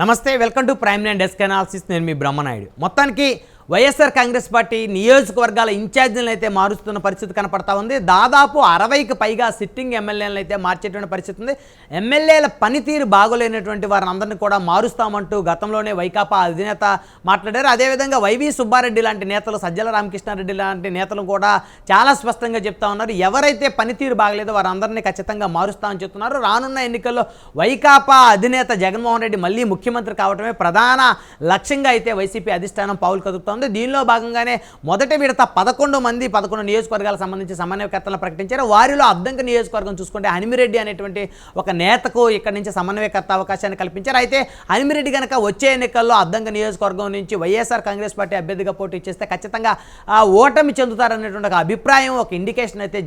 నమస్తే, welcome to prime line desk analysis. నేను మీ బ్రహ్మనాయుడు. మొత్తానికి వైఎస్ఆర్ కాంగ్రెస్ పార్టీ నియోజకవర్గాల ఇన్ఛార్జీలను అయితే మారుస్తున్న పరిస్థితి కనపడతా ఉంది. దాదాపు 60కి పైగా సిట్టింగ్ ఎమ్మెల్యేలను అయితే మార్చేటువంటి పరిస్థితి ఉంది. ఎమ్మెల్యేల పనితీరు బాగోలేనటువంటి వారిని అందరినీ కూడా మారుస్తామంటూ గతంలోనే వైకాపా అధినేత మాట్లాడారు. అదేవిధంగా వైవి సుబ్బారెడ్డి లాంటి నేతలు, సజ్జల రామకృష్ణారెడ్డి లాంటి నేతలు కూడా చాలా స్పష్టంగా చెప్తా ఉన్నారు. ఎవరైతే పనితీరు బాగలేదో వారందరినీ ఖచ్చితంగా మారుస్తామని చెప్తున్నారు. రానున్న ఎన్నికల్లో వైకాపా అధినేత జగన్మోహన్ రెడ్డి మళ్ళీ ముఖ్యమంత్రి కావడమే ప్రధాన లక్ష్యంగా అయితే వైసీపీ అధిష్టానం పావులు కదుపుతోంది. దీనిలో భాగంగానే మొదటి విడత 11 నియోజకవర్గాలకు సంబంధించి సమన్వయకర్తలను ప్రకటించారు. వారిలో అద్దంకి నియోజకవర్గం చూసుకుంటే హనిమిరెడ్డి అనేటువంటి ఒక నేతకు ఇక్కడి నుంచి సమన్వయకర్త అవకాశాన్ని కల్పించారు. అయితే హనిమిరెడ్డి కనుక వచ్చే ఎన్నికల్లో అద్దంకి నియోజకవర్గం నుంచి వైఎస్ఆర్ కాంగ్రెస్ పార్టీ అభ్యర్థిగా పోటీ చేస్తే ఖచ్చితంగా ఓటమి చెందుతారనేటువంటి ఒక అభిప్రాయం, ఒక ఇండికేషన్ అయితే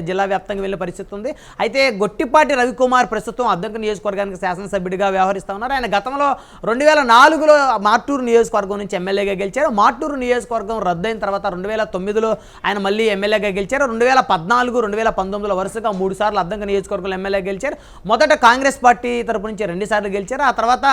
జిల్లా వ్యాప్తంగా వెళ్ళే పరిస్థితి ఉంది. అయితే గొట్టిపాటి రవికుమార్ ప్రస్తుతం అద్దంకి నియోజకవర్గానికి శాసనసభ్యుడిగా వ్యవహరిస్తూ ఉన్నారు. ఆయన గతంలో 2004లో మార్టూరు నియోజకవర్గం నుంచి ఎమ్మెల్యేగా గెలిచారు. మార్టూరు నియోజకవర్గం రద్దయిన తర్వాత 2009లో ఆయన మళ్ళీ ఎమ్మెల్యేగా గెలిచారు. 2014, 2019లో వరుసగా 3 సార్లు అద్దంకి నియోజకవర్గంలో ఎమ్మెల్యేగా గెలిచారు. మొదట కాంగ్రెస్ పార్టీ తరపు నుంచి 2 సార్లు గెలిచారు. ఆ తర్వాత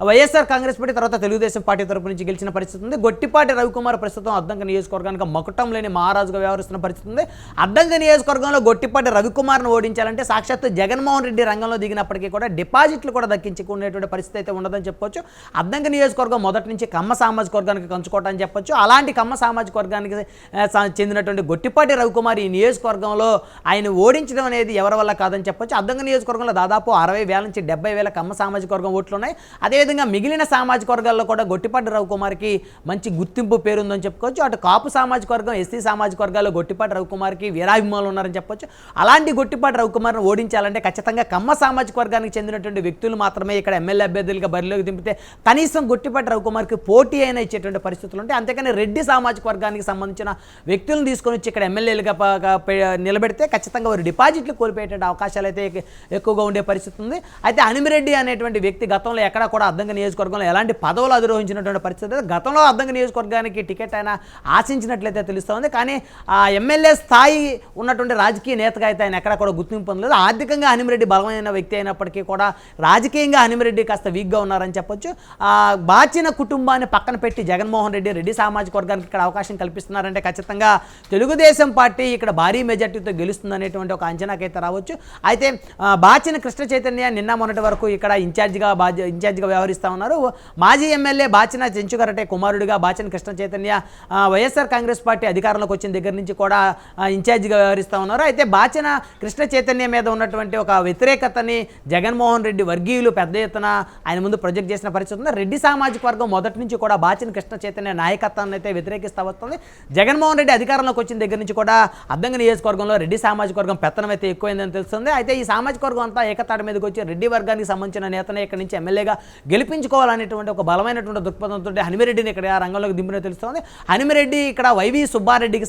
వైఎస్ఆర్ కాంగ్రెస్ పార్టీ, తర్వాత తెలుగుదేశం పార్టీ తరపు నుంచి గెలిచిన పరిస్థితి ఉంది. గొట్టిపాటి రవికుమార్ ప్రస్తుతం అద్దంకి నియోజకవర్గానికి మకుటం లేని మహారాజుగా వ్యవహరిస్తున్న పరిస్థితి ఉంది. అద్దంకి నియోజకవర్గంలో గొట్టిపాటి రవికుమార్ను ఓడించాలంటే సాక్షాత్తు జగన్మోహన్ రెడ్డి రంగంలో దిగినప్పటికీ కూడా డిపాజిట్లు కూడా దక్కించుకునేటువంటి పరిస్థితి అయితే ఉండదని చెప్పొచ్చు. అద్దంకి నియోజకవర్గం మొదటి నుంచి కమ్మ సామాజిక వర్గానికి కంచుకోవటం చెప్పొచ్చు. అలాంటి కమ్మ సామాజిక వర్గానికి చెందినటువంటి గొట్టిపాటి రవికుమార్ ఈ నియోజకవర్గంలో ఆయన ఓడించడం అనేది ఎవరి వల్ల కాదని చెప్పొచ్చు. అద్దంకి నియోజకవర్గంలో దాదాపు 60,000 నుంచి 70,000 కమ్మ సామాజిక వర్గం ఓట్లు ఉన్నాయి. అదేవిధంగా మిగిలిన సామాజిక వర్గాల్లో కూడా గొట్టిపాటి రవికుమార్కి మంచి గుర్తింపు పేరుందని చెప్పుకోవచ్చు. అటు కాపు సామాజిక వర్గం, ఎస్సీ సామాజిక వర్గాల్లో గొట్టిపాటి రవికుమార్కి వీరాభిమానులు ఉన్నారని చెప్పొచ్చు. అలాంటి గొట్టిపాటి రవికుమార్ని ఓడించాలంటే ఖచ్చితంగా కమ్మ సామాజిక వర్గానికి చెందినటువంటి వ్యక్తులు మాత్రమే ఇక్కడ ఎమ్మెల్యే అభ్యర్థులుగా బరిలోకి దింపితే కనీసం గొట్టిపాటి రవికుమార్కి పోటీ అయినా ఇచ్చేటువంటి పరిస్థితులు ఉంటాయి. అంతేకాని రెడ్డి సామాజిక వర్గానికి సంబంధించిన వ్యక్తులను తీసుకొని వచ్చి ఇక్కడ ఎమ్మెల్యేలుగా నిలబెడితే ఖచ్చితంగా వారు డిపాజిట్లు కోల్పోయేటువంటి అవకాశాలు అయితే ఎక్కువగా ఉండే పరిస్థితి ఉంది. అయితే హనిమిరెడ్డి అనేటువంటి వ్యక్తి గతంలో ఎక్కడ కూడా అద్దంకి నియోజకవర్గంలో ఎలాంటి పదవులు అధిరోహించినటువంటి పరిస్థితి, గతంలో అద్దంకి నియోజకవర్గానికి టికెట్ అయినా ఆశించినట్లయితే తెలుస్తోంది. కానీ ఆ ఎమ్మెల్యే స్థాయి ఉన్నటువంటి రాజకీయ నేతగా అయితే ఆయన ఎక్కడ కూడా గుర్తింపు పొందలేదు. ఆర్థికంగా హనిమిరెడ్డి బలమైన వ్యక్తి అయినప్పటికీ కూడా రాజకీయంగా హనిమిరెడ్డి కాస్త వీక్గా ఉన్నారని చెప్పొచ్చు. బాచిన కుటుంబాన్ని పక్కన పెట్టి జగన్మోహన్ రెడ్డి రెడ్డి సామాజిక వర్గానికి ఇక్కడ అవకాశం కల్పిస్తున్నారంటే ఖచ్చితంగా తెలుగుదేశం పార్టీ ఇక్కడ భారీ మెజార్టీతో గెలుస్తుందనేటువంటి ఒక అంచనాకైతే రావచ్చు. అయితే బాచిన కృష్ణ చైతన్య నిన్న మొన్నటి వరకు ఇక్కడ ఇన్ఛార్జిగా వ్యవహరిస్తూ ఉన్నారు. మాజీ ఎమ్మెల్యే బాచిన చెంచుగరటే కుమారుడిగా బాచిన కృష్ణ చైతన్య వైఎస్ఆర్ కాంగ్రెస్ పార్టీ అధికారంలోకి వచ్చిన దగ్గర నుంచి కూడా ఇన్ఛార్జిగా వ్యవహరిస్తూ ఉన్నారు. అయితే బాచిన కృష్ణ చైతన్య మీద ఉన్నటువంటి ఒక వ్యతిరేకతని జగన్మోహన్ రెడ్డి వర్గీయులు పెద్ద ఎత్తున ఆయన ముందు ప్రొజెక్ట్ చేసిన పరిస్థితి ఉంది. రెడ్డి సామాజిక వర్గం మొదటి నుంచి కూడా బాచిన కృష్ణ చైతన్య నాయకత్వాన్ని అయితే వ్యతిరేకిస్తూ వస్తుంది. జగన్మోహన్ రెడ్డి అధికారంలోకి వచ్చిన దగ్గర నుంచి కూడా అద్దంకి నియోజకవర్గంలో రెడ్డి సామాజిక వర్గం పెత్తనం అయితే ఎక్కువైందని తెలుస్తుంది. అయితే ఈ సామాజిక వర్గం అంతా ఏకతాటి మీదకి వచ్చి రెడ్డి వర్గానికి సంబంధించిన నేతనే ఇక్కడి నుంచి ఎమ్మెల్యేగా గెలిపించుకోవాలనేటువంటి ఒక బలమైనటువంటి దృక్పథంతో హనిమిరెడ్డిని ఇక్కడ రంగంలోకి దింపిన తెలుస్తుంది. హనిమిరెడ్డి ఇక్కడ వైవి సుబ్బారెడ్డికి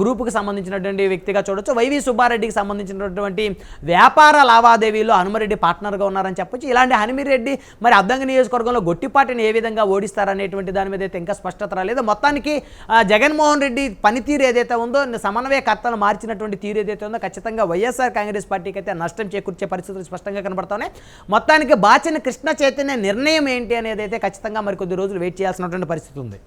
గ్రూపుకి సంబంధించినటువంటి వ్యక్తిగా చూడొచ్చు. వైవి సుబ్బారెడ్డికి సంబంధించినటువంటి వ్యాపార లావాదేవీలో హనుమరెడ్డి పార్ట్నర్గా ఉన్నారని చెప్పొచ్చు. ఇలాంటి హనిమిరెడ్డి మరి అద్దంకి నియోజకవర్గంలో గొట్టిపాటిని ఏ విధంగా ఓడిస్తారనేటువంటి దాని మీద అయితే ఇంకా స్పష్టత రాలేదు. మొత్తానికి జగన్మోహన్ రెడ్డి పనితీరు ఏదైతే ఉందో, సమన్వయకర్తలు మార్చినటువంటి తీరు ఏదైతే ఉందో ఖచ్చితంగా వైఎస్ఆర్ కాంగ్రెస్ పార్టీకి అయితే నష్టం చేకూర్చే పరిస్థితులు స్పష్టంగా కనబడుతున్నాయి. మొత్తానికి బాచిన కృష్ణ చైతన్య నిర్ణయం ఏంటి అనేది అయితే ఖచ్చితంగా మరికొద్ది రోజులు వెయిట్ చేయాల్సినటువంటి పరిస్థితి ఉంది.